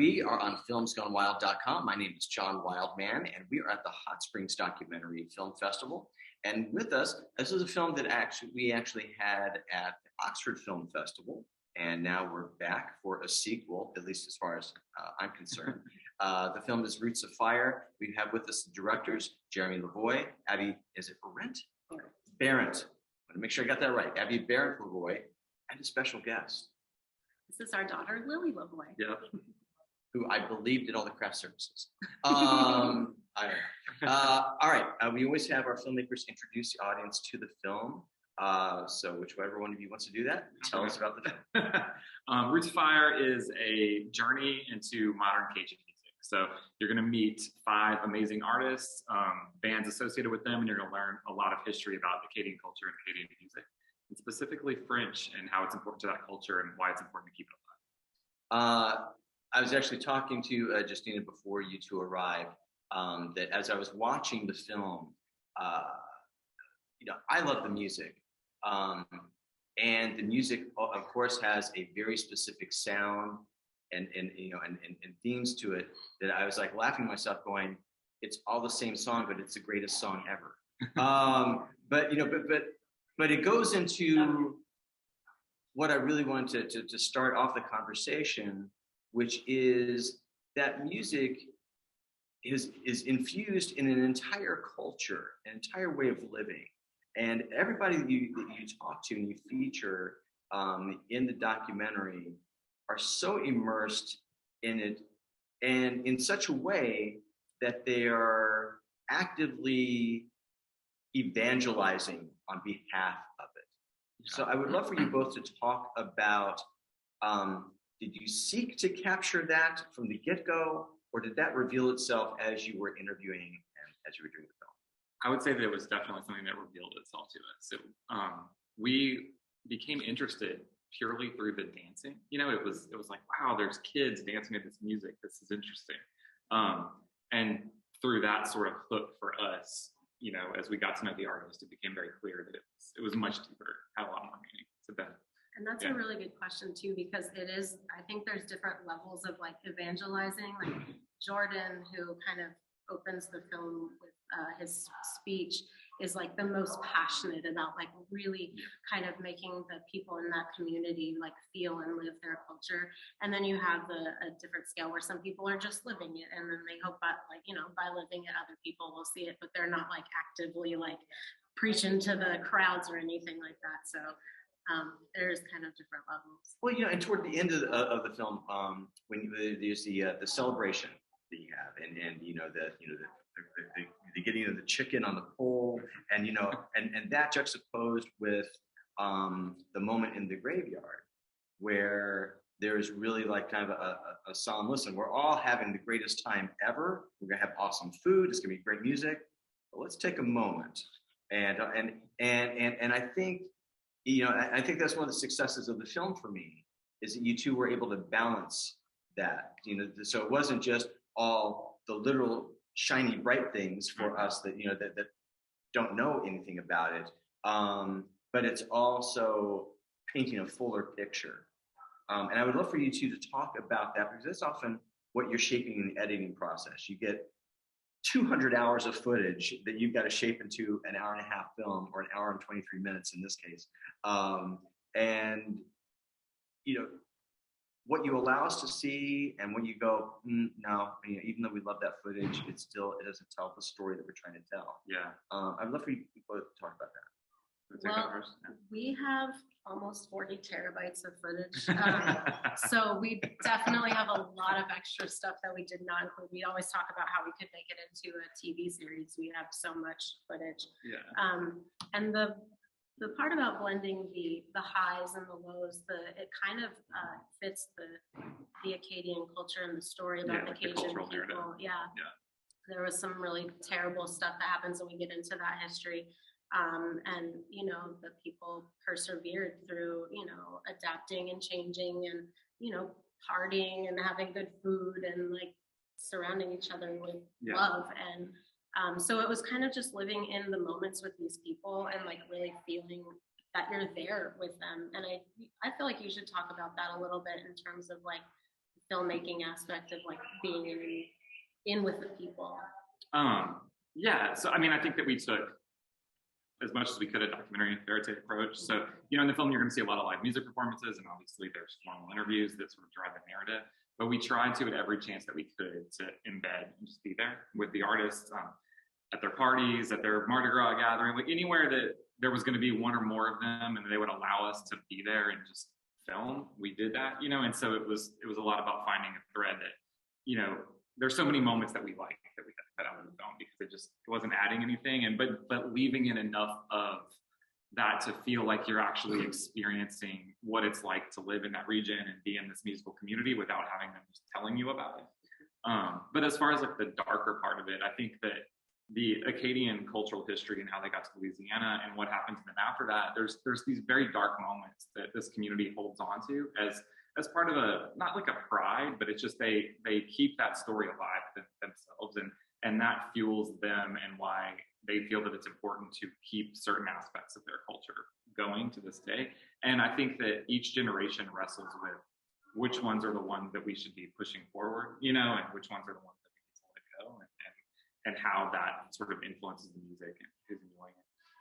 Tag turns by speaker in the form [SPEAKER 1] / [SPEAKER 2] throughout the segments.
[SPEAKER 1] We are on filmsgonewild.com. My name is John Wildman, and we are at the Hot Springs Documentary Film Festival. And with us, this is a film that we actually had at the Oxford Film Festival, and now we're back for a sequel, at least as far as I'm concerned. The film is Roots of Fire. We have with us the directors, Jeremey Lavoi, Abby, is it Berendt? Berendt. I want to make sure I got that right. Abby Berendt Lavoi, and a special guest.
[SPEAKER 2] This is our daughter, Lily Lavoi.
[SPEAKER 1] Yep. Who I believe did all the craft services. All right. We always have our filmmakers introduce the audience to the film. So whichever one of you wants to do that, tell us about the film.
[SPEAKER 3] Roots of Fire is a journey into modern Cajun music. So you're going to meet 5 amazing artists, bands associated with them, and you're going to learn a lot of history about Acadian culture and Acadian music, and specifically French and how it's important to that culture and why it's important to keep it alive.
[SPEAKER 1] I was actually talking to Justina before you two arrived, that as I was watching the film, I love the music. And the music, of course, has a very specific sound and themes to it that I was like laughing myself going, it's all the same song, but it's the greatest song ever. But it goes into what I really wanted to start off the conversation, which is that music is infused in an entire culture, an entire way of living. And everybody that you talk to and you feature in the documentary are so immersed in it and in such a way that they are actively evangelizing on behalf of it. So I would love for you both to talk about, did you seek to capture that from the get-go, or did that reveal itself as you were interviewing and as you were doing the film?
[SPEAKER 3] I would say that it was definitely something that revealed itself to us. We became interested purely through the dancing. It was like, wow, there's kids dancing to this music. This is interesting. And through that sort of hook for us, as we got to know the artist, it became very clear that it was much deeper, had a lot more meaning to them.
[SPEAKER 2] And that's a really good question too, because it is, I think there's different levels of like evangelizing. Like Jordan, who kind of opens the film with his speech, is like the most passionate about like really kind of making the people in that community like feel and live their culture. And then you have a different scale where some people are just living it, and then they hope that by living it, other people will see it, but they're not like actively like preaching to the crowds or anything like that. So there's kind of different levels.
[SPEAKER 1] Well, and toward the end of the film, when there's the celebration that you have, and the getting of the chicken on the pole, and and that juxtaposed with the moment in the graveyard where there's really like kind of a solemn listen. We're all having the greatest time ever. We're gonna have awesome food. It's gonna be great music. But let's take a moment, and I think. I think that's one of the successes of the film for me, is that you two were able to balance that. So it wasn't just all the literal shiny bright things for us that that don't know anything about it, but it's also painting a fuller picture. And I would love for you two to talk about that, because that's often what you're shaping in the editing process. You get 200 hours of footage that you've got to shape into an hour-and-a-half film, or an hour and 23 minutes in this case. And what you allow us to see, and when you go, no, even though we love that footage, it doesn't tell the story that we're trying to tell.
[SPEAKER 3] Yeah.
[SPEAKER 1] I'd love for you both to talk about that.
[SPEAKER 2] Well, we have almost 40 terabytes of footage. So we definitely have a lot of extra stuff that we did not include. We always talk about how we could make it into a TV series. We have so much footage.
[SPEAKER 3] Yeah.
[SPEAKER 2] And the part about blending the highs and the lows, it kind of fits the Acadian culture and the story about the Cajun people. Yeah. There was some really terrible stuff that happens, and we get into that history. And the people persevered through adapting and changing, and partying and having good food, and like surrounding each other with love. And so it was kind of just living in the moments with these people, and like really feeling that you're there with them. And I feel like you should talk about that a little bit in terms of like filmmaking aspect of like being in with the people?
[SPEAKER 3] Yeah, so I mean, I think that we took as much as we could a documentary and verite approach. So, you know, in the film, you're going to see a lot of live music performances, and obviously there's formal interviews that sort of drive the narrative. But we tried to, at every chance that we could, to embed and just be there with the artists at their parties, at their Mardi Gras gathering, like anywhere that there was going to be one or more of them, and they would allow us to be there and just film. We did that, you know, and so it was a lot about finding a thread that, you know, there's so many moments that we like that we had to cut out of the film because it wasn't adding anything, and but leaving in enough of that to feel like you're actually experiencing what it's like to live in that region and be in this musical community without having them just telling you about it. But as far as like the darker part of it, I think that the Acadian cultural history and how they got to Louisiana and what happened to them after that, there's these very dark moments that this community holds on to as part of not like a pride, but it's just they keep that story alive themselves, and that fuels them and why they feel that it's important to keep certain aspects of their culture going to this day. And I think that each generation wrestles with which ones are the ones that we should be pushing forward, you know, and which ones are the ones that we need to let go, and how that sort of influences the music and who's enjoying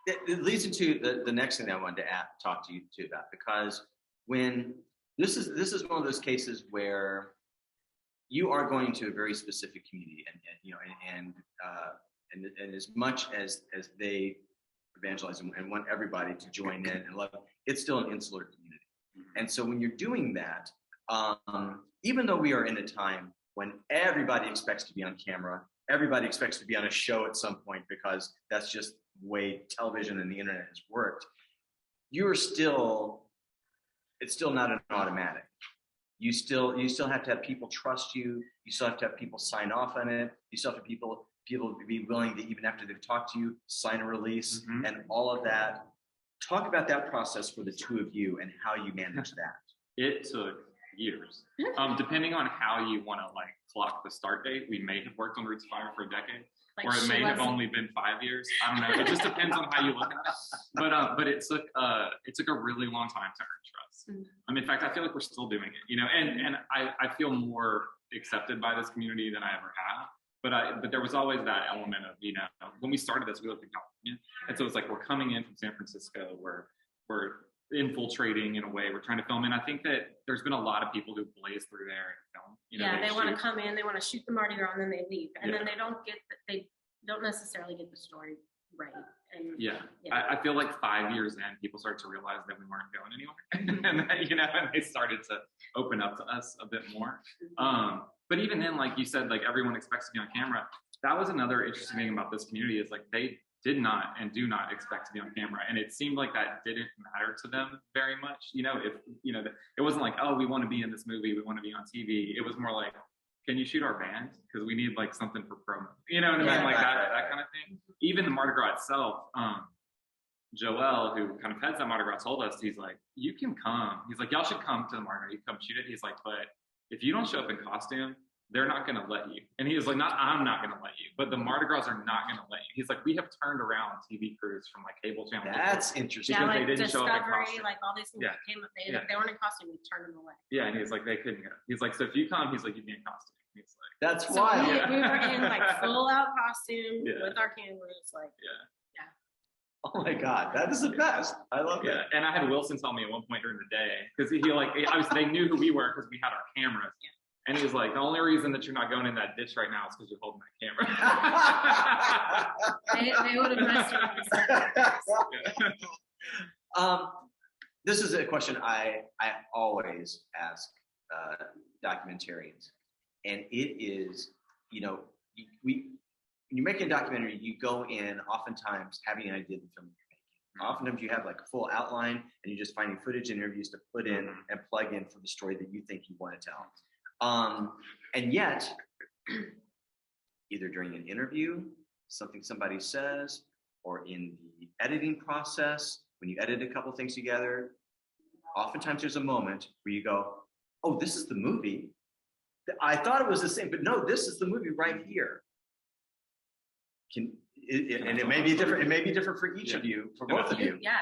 [SPEAKER 3] it.
[SPEAKER 1] It leads into the next thing I wanted to talk to you too about, because when this is one of those cases where you are going to a very specific community, and you know, and as much as they evangelize and want everybody to join in and love, it's still an insular community. And so when you're doing that, even though we are in a time when everybody expects to be on camera, everybody expects to be on a show at some point because that's just the way television and the internet has worked, it's still not an automatic. You still have to have people trust you. You still have to have people sign off on it. You still have to have people be willing to, even after they've talked to you, sign a release and all of that. Talk about that process for the two of you and how you manage that.
[SPEAKER 3] It took years. Depending on how you want to like clock the start date, we may have worked on Roots Fire for a decade, like, or it may have only been 5 years. I don't know. It just depends on how you look at it. But it took a really long time to earn trust. In fact, I feel like we're still doing it, you know, and I feel more accepted by this community than I ever have. But there was always that element of, you know, when we started this, we lived in California, and so it's like we're coming in from San Francisco, we're infiltrating in a way, we're trying to film, and I think that there's been a lot of people who blaze through there and film. You know,
[SPEAKER 2] they want to come in, they want to shoot the Mardi Gras, and then they leave, and then they don't necessarily get the story right. And I feel like 5 years in, people start to realize that we weren't going anywhere, and that, you know, and they started to open up to us a bit more. But even then, like you said, like everyone expects to be on camera. That was another interesting thing about this community, is like they did not and do not expect to be on camera, and it seemed like that didn't matter to them very much. You know, if you know, it wasn't like, oh, we want to be in this movie, we want to be on TV. It was more like, can you shoot our band, because we need like something for promo. You know what I mean, like that kind of thing. Even the Mardi Gras itself. Joel, who kind of heads that Mardi Gras, told us, he's like, you can come. He's like, y'all should come to the Mardi Gras. You come shoot it. He's like, but if you don't show up in costume, they're not going to let you. And he was like, I'm not going to let you, but the Mardi Gras are not going to let you. He's like, we have turned around TV crews from like cable channels.
[SPEAKER 1] That's interesting.
[SPEAKER 2] Yeah, like
[SPEAKER 3] they didn't
[SPEAKER 2] Discovery,
[SPEAKER 3] show up in costume.
[SPEAKER 2] like all these things that came up. They weren't in costume, we turned them away.
[SPEAKER 3] Yeah, and he's like, they couldn't go. He's like, so if you come, he's like, you'd be in costume. He's like,
[SPEAKER 1] that's
[SPEAKER 2] so
[SPEAKER 1] wild.
[SPEAKER 2] We were in like full out costume with our cameras, like
[SPEAKER 1] Oh my God, that is the best. I love it.
[SPEAKER 3] Yeah, and I had Wilson tell me at one point during the day, because he like, they knew who we were because we had our cameras. And he was like, the only reason that you're not going in that ditch right now is because you're holding that
[SPEAKER 2] camera. they would have messed
[SPEAKER 1] up. This is a question I always ask documentarians. And it is, you know, when you're making a documentary, you go in oftentimes having an idea of the film you're making. Oftentimes you have like a full outline, and you're just finding footage interviews to put in and plug in for the story that you think you want to tell. And yet, either during an interview, something somebody says, or in the editing process, when you edit a couple things together, oftentimes there's a moment where you go, oh, this is the movie. I thought it was the same, but no, this is the movie right here. And it may be different. It may be different for each of you, for both of you.
[SPEAKER 2] Yeah.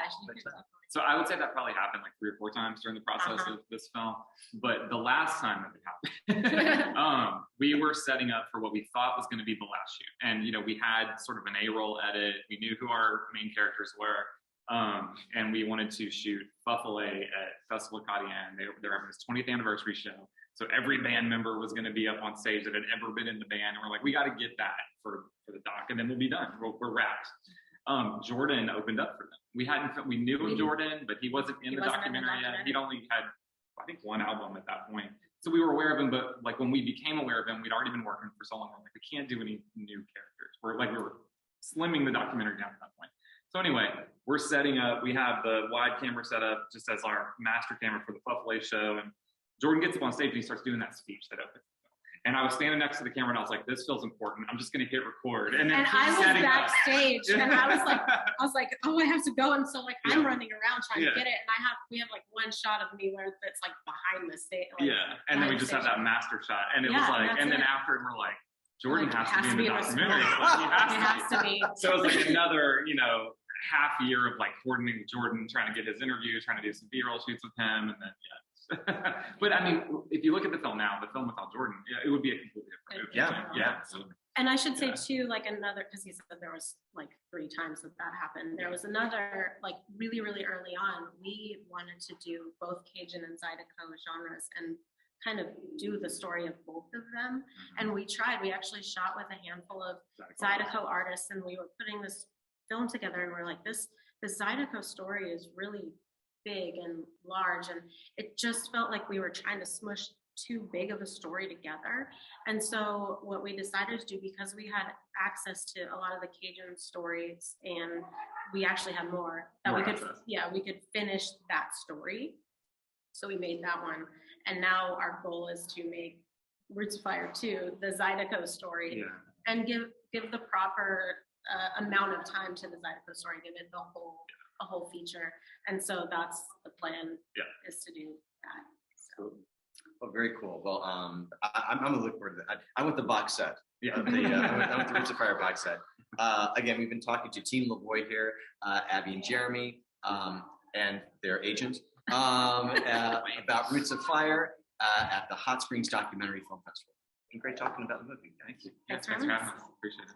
[SPEAKER 3] So I would say that probably happened like 3 or 4 times during the process of this film. But the last time that it happened, we were setting up for what we thought was going to be the last shoot. And, we had sort of an A-roll edit. We knew who our main characters were. And we wanted to shoot Buffalo at Festival Cadienne. They're having this 20th anniversary show. So every band member was going to be up on stage that had ever been in the band. And we're like, we got to get that for the doc, and then we'll be done. We're wrapped. Jordan opened up for them. We knew of Jordan, but he wasn't in the documentary yet. He'd only had, I think, 1 album at that point. So we were aware of him, but like when we became aware of him, we'd already been working for so long. We're like, we can't do any new characters. We were slimming the documentary down at that point. So anyway, we're setting up. We have the wide camera set up just as our master camera for the Buffalo show, and Jordan gets up on stage and he starts doing that speech that opens. And I was standing next to the camera and I was like, this feels important. I'm just going to hit record. And then
[SPEAKER 2] I was backstage and I was like, oh, I have to go. And so like, I'm running around trying to get it. And we have like one shot of me where it's like behind the stage. Like,
[SPEAKER 3] and then we just have that master shot. And it was like, and then after we're like, Jordan has to be in the documentary.
[SPEAKER 2] He has to be.
[SPEAKER 3] So it was like another, half year of like coordinating with Jordan, trying to get his interview, trying to do some B-roll shoots with him. And then, but I mean, if you look at the film now, the film without Jordan, it would be a completely different movie. Yeah.
[SPEAKER 2] And I should say too, like another, because he said there was like 3 times that happened. There was another, like really, really early on, we wanted to do both Cajun and Zydeco genres and kind of do the story of both of them. And we tried. We actually shot with a handful of Zydeco artists, and we were putting this film together, and we're like, this Zydeco story is really big and large, and it just felt like we were trying to smush too big of a story together. And so what we decided to do, because we had access to a lot of the Cajun stories, and we actually had more that we could finish that story. So we made that one, and now our goal is to make Roots of Fire 2, the Zydeco story, and give the proper amount of time to the Zydeco story, give it a whole feature. And so that's the plan, is to do that. So.
[SPEAKER 1] Oh, very cool. Well, I'm gonna look forward to that. I want the box set. I want the Roots of Fire box set. Again, we've been talking to Team Lavoi here, Abby and Jeremy, and their agent, about Roots of Fire at the Hot Springs Documentary Film Festival. It's been great talking about the movie. Thank you.
[SPEAKER 3] Thanks for having us. Appreciate it.